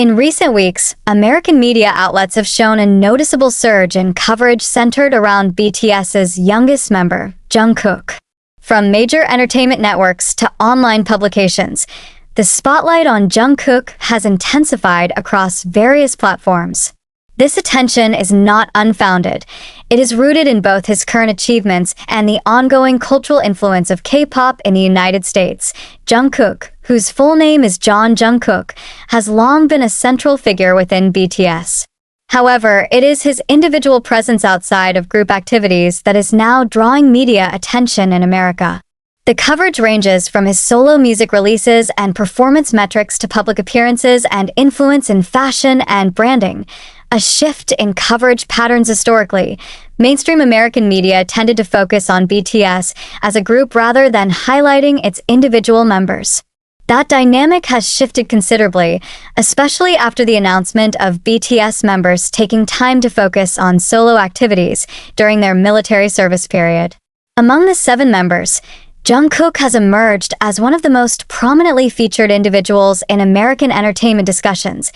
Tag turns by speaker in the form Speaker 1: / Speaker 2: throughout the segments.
Speaker 1: In recent weeks, American media outlets have shown a noticeable surge in coverage centered around BTS's youngest member, Jungkook. From major entertainment networks to online publications, the spotlight on Jungkook has intensified across various platforms. This attention is not unfounded. It is rooted in both his current achievements and the ongoing cultural influence of K-pop in the United States. Jungkook, whose full name is John Jungkook, has long been a central figure within BTS. However, it is his individual presence outside of group activities that is now drawing media attention in America. The coverage ranges from his solo music releases and performance metrics to public appearances and influence in fashion and branding. A shift in coverage patterns historically. Mainstream American media tended to focus on BTS as a group rather than highlighting its individual members. That dynamic has shifted considerably, especially after the announcement of BTS members taking time to focus on solo activities during their military service period. Among the 7 members, Jungkook has emerged as one of the most prominently featured individuals in American entertainment discussions.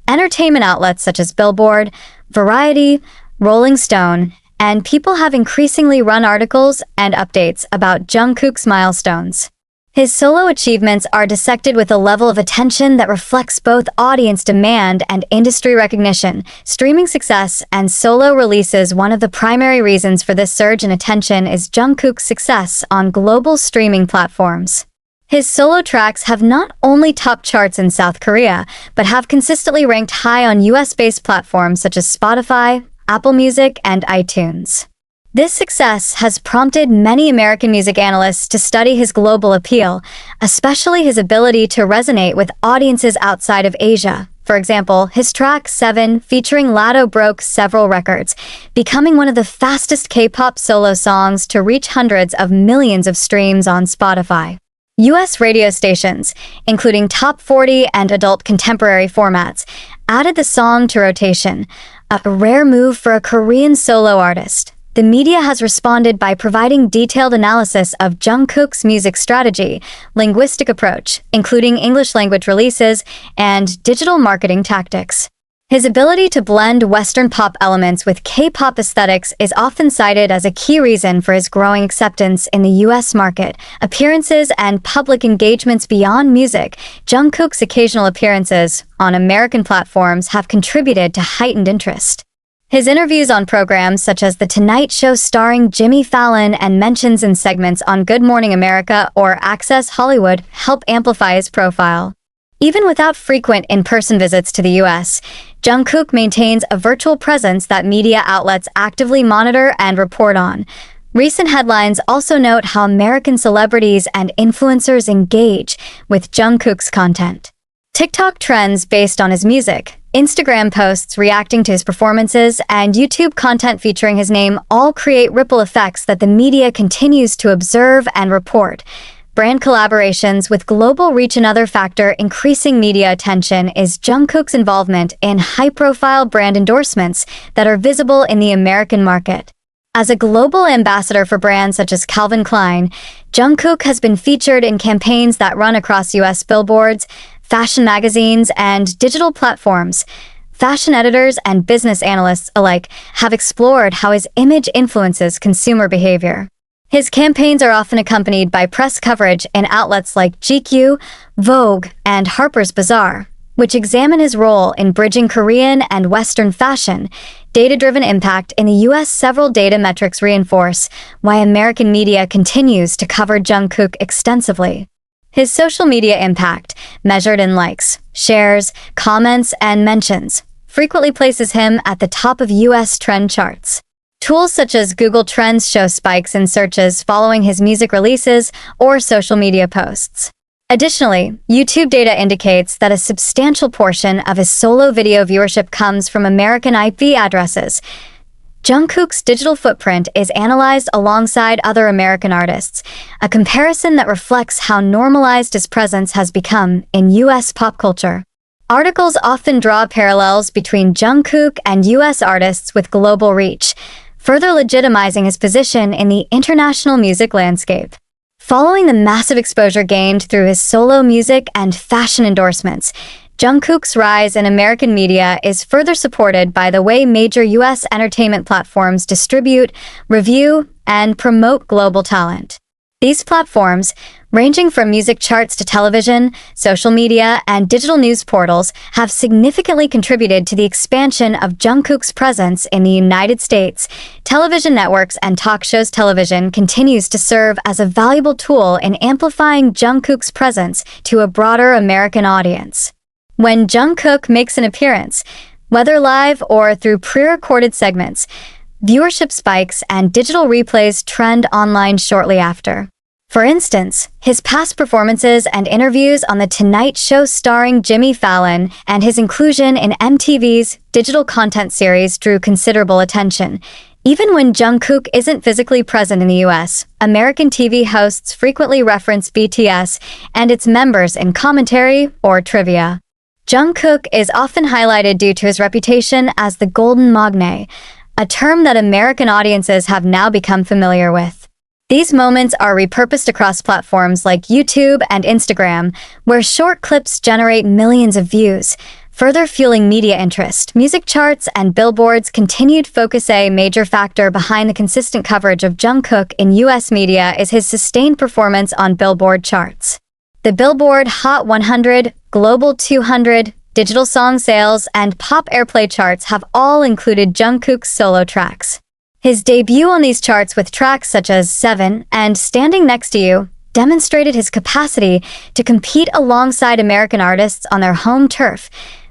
Speaker 1: Entertainment outlets such as Billboard, Variety, Rolling Stone, and People have increasingly run articles and updates about Jungkook's milestones. His solo achievements are dissected with a level of attention that reflects both audience demand and industry recognition. Streaming success and solo releases. One of the primary reasons for this surge in attention is Jungkook's success on global streaming platforms. His solo tracks have not only topped charts in South Korea, but have consistently ranked high on US-based platforms such as Spotify, Apple Music, and iTunes. This success has prompted many American music analysts to study his global appeal, especially his ability to resonate with audiences outside of Asia. For example, his track 7 featuring Latto broke several records, becoming one of the fastest K-pop solo songs to reach hundreds of millions of streams on Spotify. U.S. radio stations, including Top 40 and adult contemporary formats, added the song to rotation, a rare move for a Korean solo artist. The media has responded by providing detailed analysis of Jungkook's music strategy, linguistic approach, including English language releases, and digital marketing tactics. His ability to blend Western pop elements with K-pop aesthetics is often cited as a key reason for his growing acceptance in the U.S. market. Appearances and public engagements beyond music. Jungkook's occasional appearances on American platforms have contributed to heightened interest. His interviews on programs such as The Tonight Show starring Jimmy Fallon and mentions in segments on Good Morning America or Access Hollywood help amplify his profile. Even without frequent in-person visits to the U.S., Jungkook maintains a virtual presence that media outlets actively monitor and report on. Recent headlines also note how American celebrities and influencers engage with Jungkook's content. TikTok trends based on his music, Instagram posts reacting to his performances, and YouTube content featuring his name all create ripple effects that the media continues to observe and report. Brand collaborations with global reach. Another factor increasing media attention is Jungkook's involvement in high-profile brand endorsements that are visible in the American market. As a global ambassador for brands such as Calvin Klein, Jungkook has been featured in campaigns that run across U.S. billboards, fashion magazines, and digital platforms. Fashion editors and business analysts alike have explored how his image influences consumer behavior. His campaigns are often accompanied by press coverage in outlets like GQ, Vogue, and Harper's Bazaar, which examine his role in bridging Korean and Western fashion. Data-driven impact in the U.S. Several data metrics reinforce why American media continues to cover Jungkook extensively. His social media impact, measured in likes, shares, comments, and mentions, frequently places him at the top of U.S. trend charts. Tools such as Google Trends show spikes in searches following his music releases or social media posts. Additionally, YouTube data indicates that a substantial portion of his solo video viewership comes from American IP addresses. Jungkook's digital footprint is analyzed alongside other American artists, a comparison that reflects how normalized his presence has become in U.S. pop culture. Articles often draw parallels between Jungkook and U.S. artists with global reach, further legitimizing his position in the international music landscape. Following the massive exposure gained through his solo music and fashion endorsements, Jungkook's rise in American media is further supported by the way major U.S. entertainment platforms distribute, review, and promote global talent. These platforms, ranging from music charts to television, social media, and digital news portals, have significantly contributed to the expansion of Jungkook's presence in the United States. Television networks and talk shows television continues to serve as a valuable tool in amplifying Jungkook's presence to a broader American audience. When Jungkook makes an appearance, whether live or through pre-recorded segments, viewership spikes and digital replays trend online shortly after. For instance, his past performances and interviews on The Tonight Show starring Jimmy Fallon and his inclusion in MTV's digital content series drew considerable attention. Even when Jungkook isn't physically present in the US, American TV hosts frequently reference BTS and its members in commentary or trivia. Jungkook is often highlighted due to his reputation as the Golden Magne, a term that American audiences have now become familiar with. These moments are repurposed across platforms like YouTube and Instagram, where short clips generate millions of views, further fueling media interest. Music charts and Billboard's continued focus. A major factor behind the consistent coverage of Jungkook in U.S. media is his sustained performance on Billboard charts. The Billboard Hot 100, Global 200, digital song sales, and pop airplay charts have all included Jungkook's solo tracks. His debut on these charts with tracks such as 7 and Standing Next to You demonstrated his capacity to compete alongside American artists on their home turf.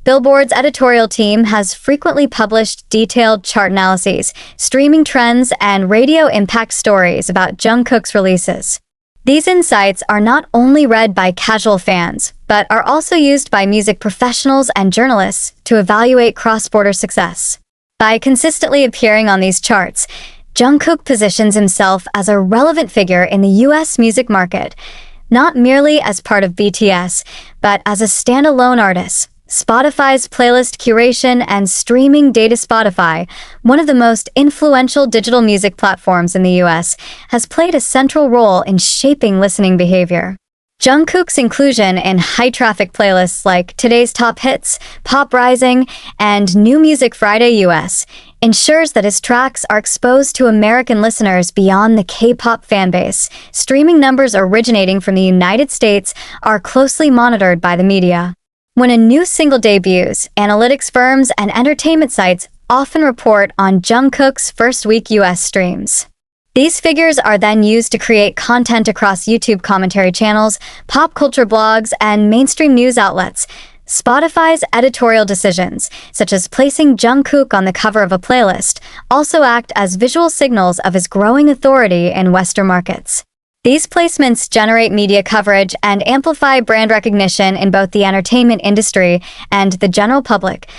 Speaker 1: Billboard's editorial team has frequently published detailed chart analyses, streaming trends, and radio impact stories about Jungkook's releases. These insights are not only read by casual fans, but are also used by music professionals and journalists to evaluate cross-border success. By consistently appearing on these charts, Jungkook positions himself as a relevant figure in the U.S. music market, not merely as part of BTS, but as a standalone artist. Spotify's playlist curation and streaming data. Spotify, one of the most influential digital music platforms in the US, has played a central role in shaping listening behavior. Jungkook's inclusion in high-traffic playlists like Today's Top Hits, Pop Rising, and New Music Friday US ensures that his tracks are exposed to American listeners beyond the K-pop fanbase. Streaming numbers originating from the United States are closely monitored by the media. When a new single debuts, analytics firms and entertainment sites often report on Jungkook's first week US streams. These figures are then used to create content across YouTube commentary channels, pop culture blogs, and mainstream news outlets. Spotify's editorial decisions, such as placing Jungkook on the cover of a playlist, also act as visual signals of his growing authority in Western markets. These placements generate media coverage and amplify brand recognition in both the entertainment industry and the general public.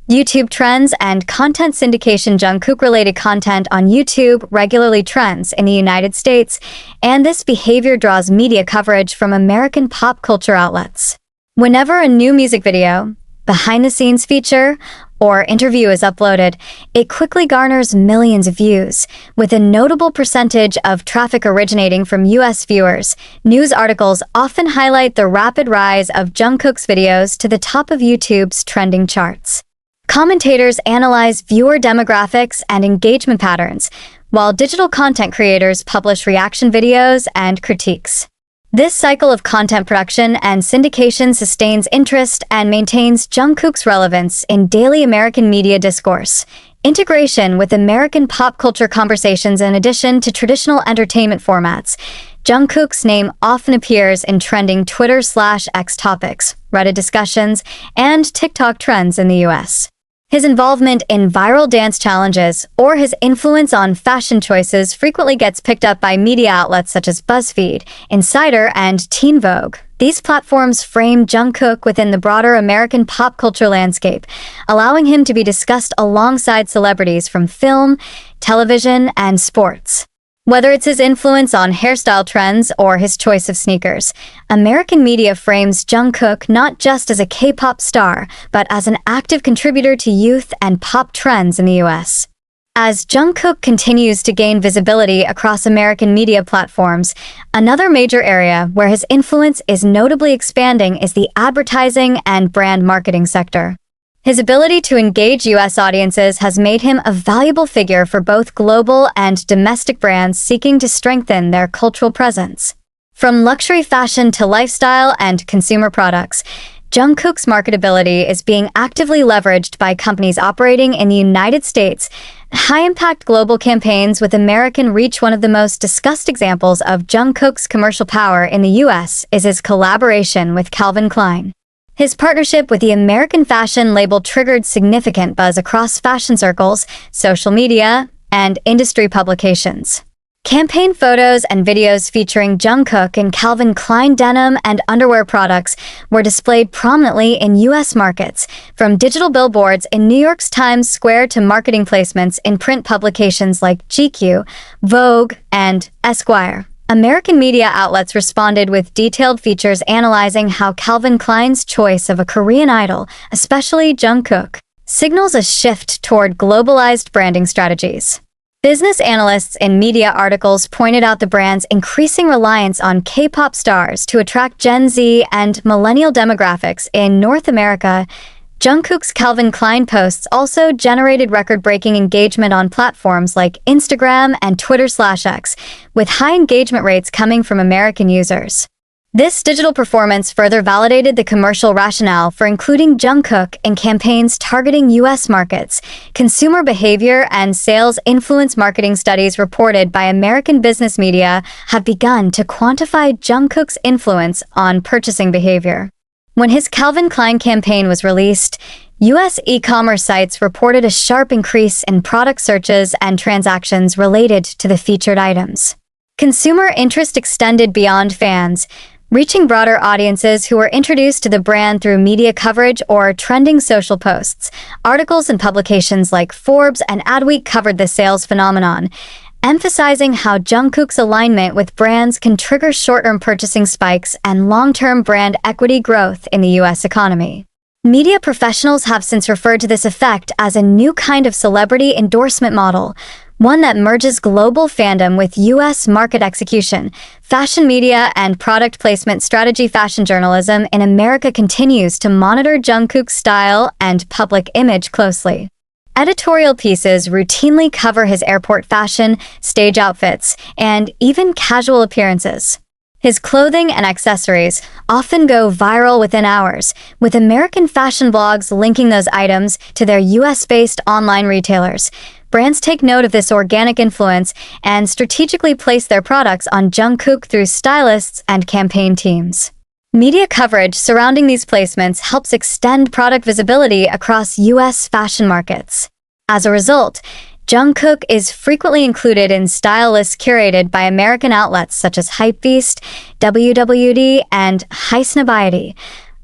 Speaker 1: YouTube trends and content syndication. Jungkook-related content on YouTube regularly trends in the United States, and this behavior draws media coverage from American pop culture outlets. Whenever a new music video, behind-the-scenes feature, or interview is uploaded, it quickly garners millions of views, with a notable percentage of traffic originating from US viewers. News articles often highlight the rapid rise of Jungkook's videos to the top of YouTube's trending charts. Commentators analyze viewer demographics and engagement patterns, while digital content creators publish reaction videos and critiques. This cycle of content production and syndication sustains interest and maintains Jungkook's relevance in daily American media discourse. Integration with American pop culture conversations. In addition to traditional entertainment formats, Jungkook's name often appears in trending Twitter/X topics, Reddit discussions, and TikTok trends in the US. His involvement in viral dance challenges or his influence on fashion choices frequently gets picked up by media outlets such as BuzzFeed, Insider, and Teen Vogue. These platforms frame Jungkook within the broader American pop culture landscape, allowing him to be discussed alongside celebrities from film, television, and sports. Whether it's his influence on hairstyle trends or his choice of sneakers, American media frames Jungkook not just as a K-pop star, but as an active contributor to youth and pop trends in the US. As Jungkook continues to gain visibility across American media platforms, another major area where his influence is notably expanding is the advertising and brand marketing sector. His ability to engage U.S. audiences has made him a valuable figure for both global and domestic brands seeking to strengthen their cultural presence. From luxury fashion to lifestyle and consumer products, Jungkook's marketability is being actively leveraged by companies operating in the United States. High-impact global campaigns with American reach. One of the most discussed examples of Jungkook's commercial power in the U.S. is his collaboration with Calvin Klein. His partnership with the American fashion label triggered significant buzz across fashion circles, social media, and industry publications. Campaign photos and videos featuring Jungkook and Calvin Klein denim and underwear products were displayed prominently in U.S. markets, from digital billboards in New York's Times Square to marketing placements in print publications like GQ, Vogue, and Esquire. American media outlets responded with detailed features analyzing how Calvin Klein's choice of a Korean idol, especially Jungkook, signals a shift toward globalized branding strategies. Business analysts in media articles pointed out the brand's increasing reliance on K-pop stars to attract Gen Z and millennial demographics in North America. Jungkook's Calvin Klein posts also generated record-breaking engagement on platforms like Instagram and Twitter/X, with high engagement rates coming from American users. This digital performance further validated the commercial rationale for including Jungkook in campaigns targeting U.S. markets. Consumer behavior and sales influence marketing studies reported by American business media have begun to quantify Jungkook's influence on purchasing behavior. When his Calvin Klein campaign was released, U.S. e-commerce sites reported a sharp increase in product searches and transactions related to the featured items. Consumer interest extended beyond fans, reaching broader audiences who were introduced to the brand through media coverage or trending social posts. Articles and publications like Forbes and Adweek covered the sales phenomenon, emphasizing how Jungkook's alignment with brands can trigger short-term purchasing spikes and long-term brand equity growth in the U.S. economy. Media professionals have since referred to this effect as a new kind of celebrity endorsement model, one that merges global fandom with U.S. market execution. Fashion media and product placement strategy. Fashion journalism in America continues to monitor Jungkook's style and public image closely. Editorial pieces routinely cover his airport fashion, stage outfits, and even casual appearances. His clothing and accessories often go viral within hours, with American fashion blogs linking those items to their U.S.-based online retailers. Brands take note of this organic influence and strategically place their products on Jungkook through stylists and campaign teams. Media coverage surrounding these placements helps extend product visibility across U.S. fashion markets. As a result, Jungkook is frequently included in style lists curated by American outlets such as Hypebeast, WWD, and Highsnobiety.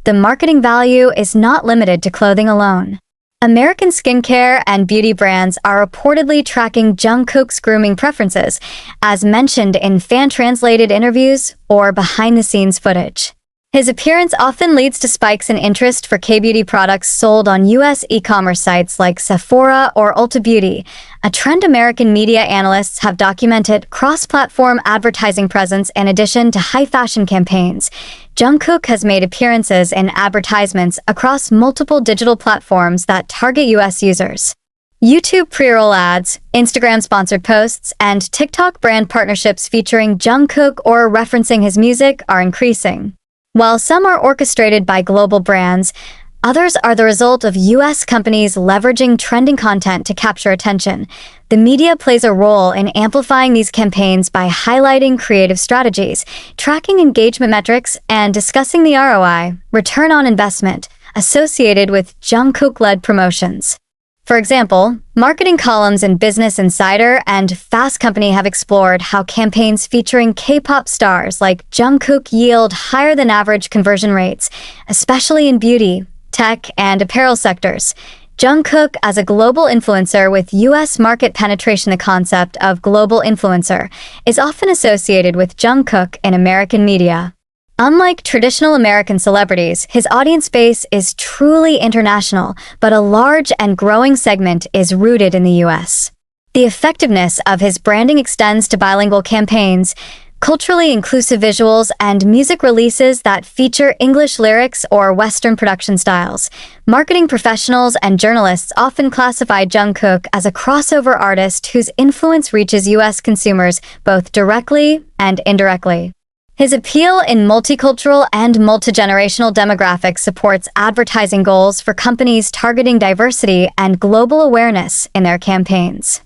Speaker 1: The marketing value is not limited to clothing alone. American skincare and beauty brands are reportedly tracking Jungkook's grooming preferences, as mentioned in fan-translated interviews or behind-the-scenes footage. His appearance often leads to spikes in interest for K-beauty products sold on U.S. e-commerce sites like Sephora or Ulta Beauty, a trend American media analysts have documented cross-platform advertising presence in addition to high-fashion campaigns. Jungkook has made appearances in advertisements across multiple digital platforms that target U.S. users. YouTube pre-roll ads, Instagram-sponsored posts, and TikTok brand partnerships featuring Jungkook or referencing his music are increasing. While some are orchestrated by global brands, others are the result of U.S. companies leveraging trending content to capture attention. The media plays a role in amplifying these campaigns by highlighting creative strategies, tracking engagement metrics, and discussing the ROI, return on investment, associated with Jungkook-led promotions. For example, marketing columns in Business Insider and Fast Company have explored how campaigns featuring K-pop stars like Jungkook yield higher-than-average conversion rates, especially in beauty, tech, and apparel sectors. Jungkook as a global influencer with U.S. market penetration. The concept of global influencer is often associated with Jungkook in American media. Unlike traditional American celebrities, his audience base is truly international, but a large and growing segment is rooted in the U.S. The effectiveness of his branding extends to bilingual campaigns, culturally inclusive visuals, and music releases that feature English lyrics or Western production styles. Marketing professionals and journalists often classify Jungkook as a crossover artist whose influence reaches U.S. consumers both directly and indirectly. His appeal in multicultural and multigenerational demographics supports advertising goals for companies targeting diversity and global awareness in their campaigns.